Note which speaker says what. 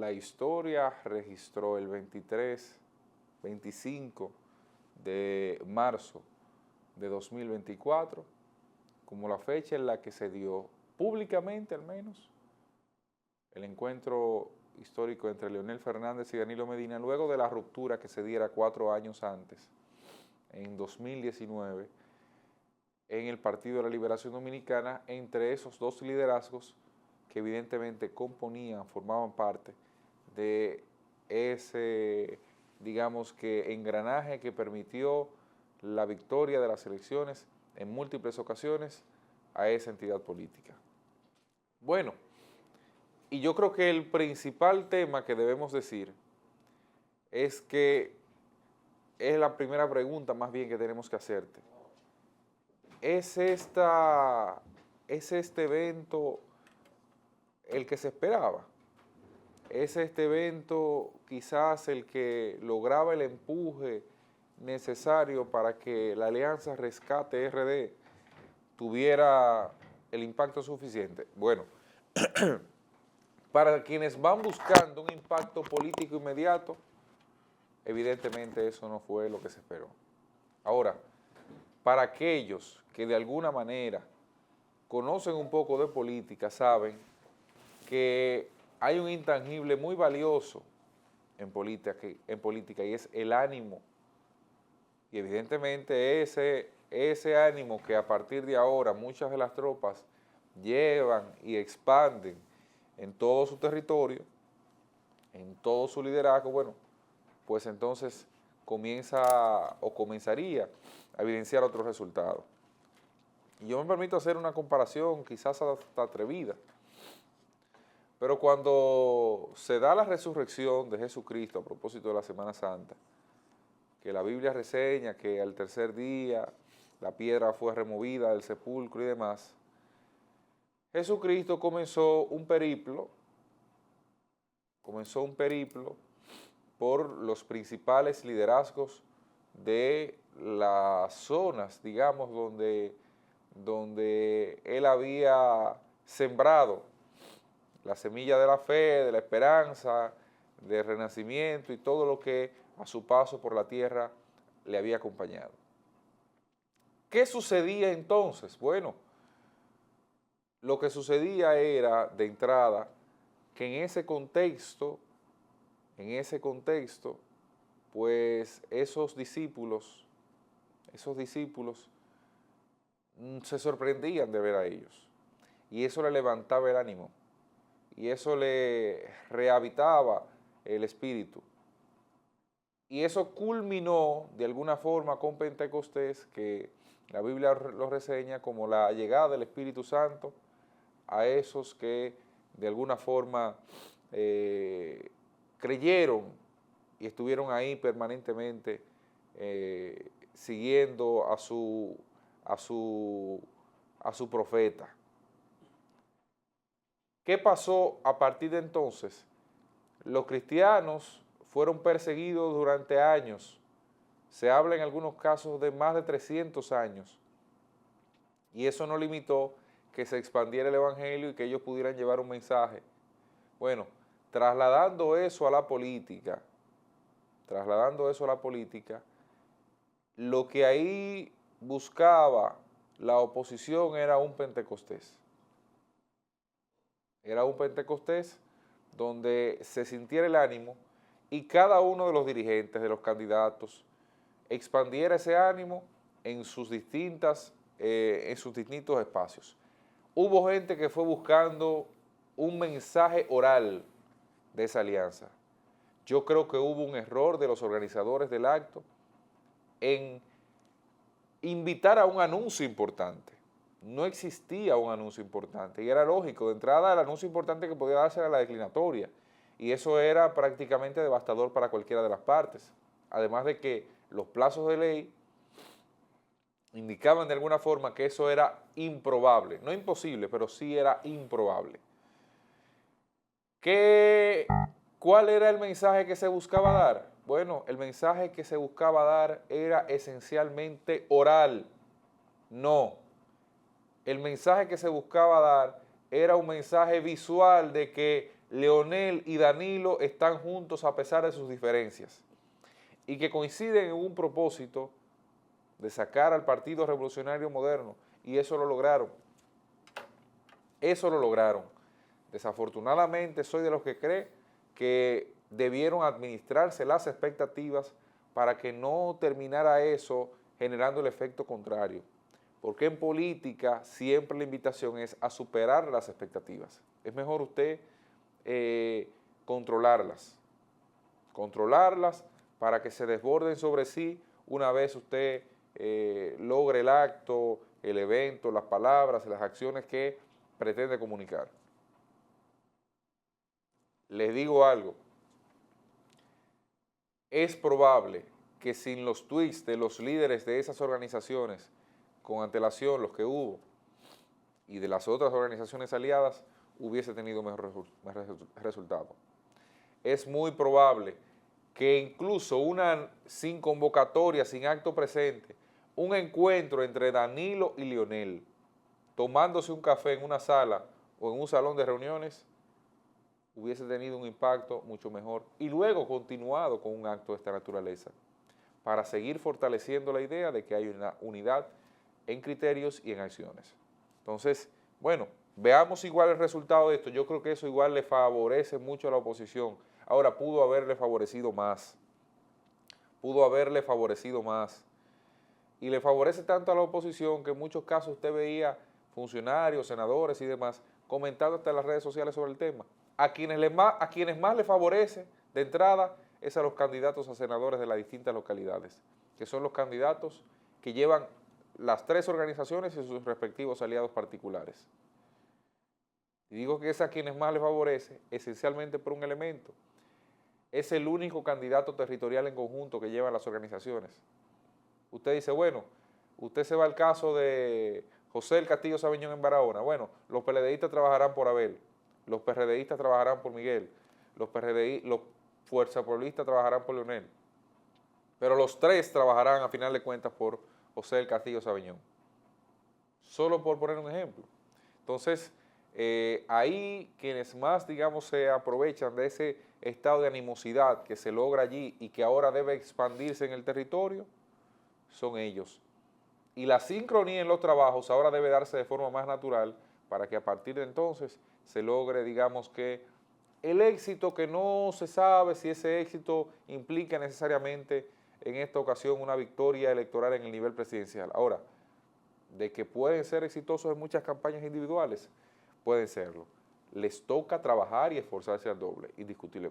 Speaker 1: la historia registró el 25 de marzo de 2024 como la fecha en la que se dio públicamente al menos el encuentro histórico entre Leonel Fernández y Danilo Medina, luego de la ruptura que se diera 4 años antes, en 2019, en el Partido de la Liberación Dominicana, entre esos dos liderazgos que evidentemente formaban parte de ese, digamos que, engranaje que permitió la victoria de las elecciones en múltiples ocasiones a esa entidad política. Bueno, y yo creo que el principal tema que debemos decir es que es la primera pregunta más bien que tenemos que hacerte. ¿Es este evento el que se esperaba? ¿Es este evento quizás el que lograba el empuje necesario para que la Alianza Rescate RD tuviera el impacto suficiente? Bueno, para quienes van buscando un impacto político inmediato, evidentemente eso no fue lo que se esperó. Ahora, para aquellos que de alguna manera conocen un poco de política, saben que hay un intangible muy valioso en política y es el ánimo. Y evidentemente ese ánimo que a partir de ahora muchas de las tropas llevan y expanden en todo su territorio, en todo su liderazgo, bueno, pues entonces comenzaría a evidenciar otros resultados. Y yo me permito hacer una comparación quizás hasta atrevida, pero cuando se da la resurrección de Jesucristo a propósito de la Semana Santa, que la Biblia reseña que al tercer día la piedra fue removida del sepulcro y demás, Jesucristo comenzó un periplo por los principales liderazgos de las zonas, digamos, donde él había sembrado la semilla de la fe, de la esperanza, del renacimiento y todo lo que a su paso por la tierra le había acompañado. ¿Qué sucedía entonces? Bueno, lo que sucedía era, de entrada, que en ese contexto, pues esos discípulos se sorprendían de ver a ellos. Y eso le levantaba el ánimo. Y eso le rehabitaba el espíritu. Y eso culminó de alguna forma con Pentecostés, que la Biblia lo reseña como la llegada del Espíritu Santo a esos que de alguna forma creyeron y estuvieron ahí permanentemente siguiendo a su profeta. ¿Qué pasó a partir de entonces? Los cristianos fueron perseguidos durante años. Se habla en algunos casos de más de 300 años. Y eso no limitó que se expandiera el evangelio y que ellos pudieran llevar un mensaje. Bueno, trasladando eso a la política, lo que ahí buscaba la oposición era un Pentecostés. Era un Pentecostés donde se sintiera el ánimo y cada uno de los dirigentes, de los candidatos, expandiera ese ánimo en sus distintos espacios. Hubo gente que fue buscando un mensaje oral de esa alianza. Yo creo que hubo un error de los organizadores del acto en invitar a un anuncio importante. No existía un anuncio importante y era lógico. De entrada, el anuncio importante que podía darse era la declinatoria y eso era prácticamente devastador para cualquiera de las partes. Además de que los plazos de ley indicaban de alguna forma que eso era improbable, no imposible, pero sí era improbable. ¿Cuál era el mensaje que se buscaba dar? Bueno, el mensaje que se buscaba dar era esencialmente oral. No. El mensaje que se buscaba dar era un mensaje visual de que Leonel y Danilo están juntos a pesar de sus diferencias y que coinciden en un propósito de sacar al Partido Revolucionario Moderno, y eso lo lograron. Eso lo lograron. Desafortunadamente soy de los que cree que debieron administrarse las expectativas para que no terminara eso generando el efecto contrario. Porque en política siempre la invitación es a superar las expectativas. Es mejor usted controlarlas para que se desborden sobre sí una vez usted logre el acto, el evento, las palabras, las acciones que pretende comunicar. Les digo algo, es probable que sin los tweets de los líderes de esas organizaciones, con antelación los que hubo, y de las otras organizaciones aliadas, hubiese tenido mejor resultado. Es muy probable que incluso sin convocatoria, sin acto presente, un encuentro entre Danilo y Leonel, tomándose un café en una sala o en un salón de reuniones, hubiese tenido un impacto mucho mejor y luego continuado con un acto de esta naturaleza para seguir fortaleciendo la idea de que hay una unidad en criterios y en acciones. Entonces, bueno, veamos igual el resultado de esto. Yo creo que eso igual le favorece mucho a la oposición. Ahora, pudo haberle favorecido más. Y le favorece tanto a la oposición que en muchos casos usted veía funcionarios, senadores y demás comentando hasta en las redes sociales sobre el tema. A quienes más le favorece de entrada es a los candidatos a senadores de las distintas localidades, que son los candidatos que llevan las tres organizaciones y sus respectivos aliados particulares. Y digo que es a quienes más le favorece esencialmente por un elemento. Es el único candidato territorial en conjunto que llevan las organizaciones. Usted dice, bueno, usted se va al caso de José del Castillo Sabiñón en Barahona. Bueno, los PLDistas trabajarán por Abel, los PRDistas trabajarán por Miguel, los Fuerza Pueblista trabajarán por Leonel. Pero los tres trabajarán a final de cuentas por José del Castillo Sabiñón. Solo por poner un ejemplo. Entonces, ahí quienes más, digamos, se aprovechan de ese estado de animosidad que se logra allí y que ahora debe expandirse en el territorio, son ellos. Y la sincronía en los trabajos ahora debe darse de forma más natural para que a partir de entonces se logre, digamos, que el éxito, que no se sabe si ese éxito implica necesariamente en esta ocasión una victoria electoral en el nivel presidencial. Ahora, de que pueden ser exitosos en muchas campañas individuales, pueden serlo. Les toca trabajar y esforzarse al doble, indiscutiblemente.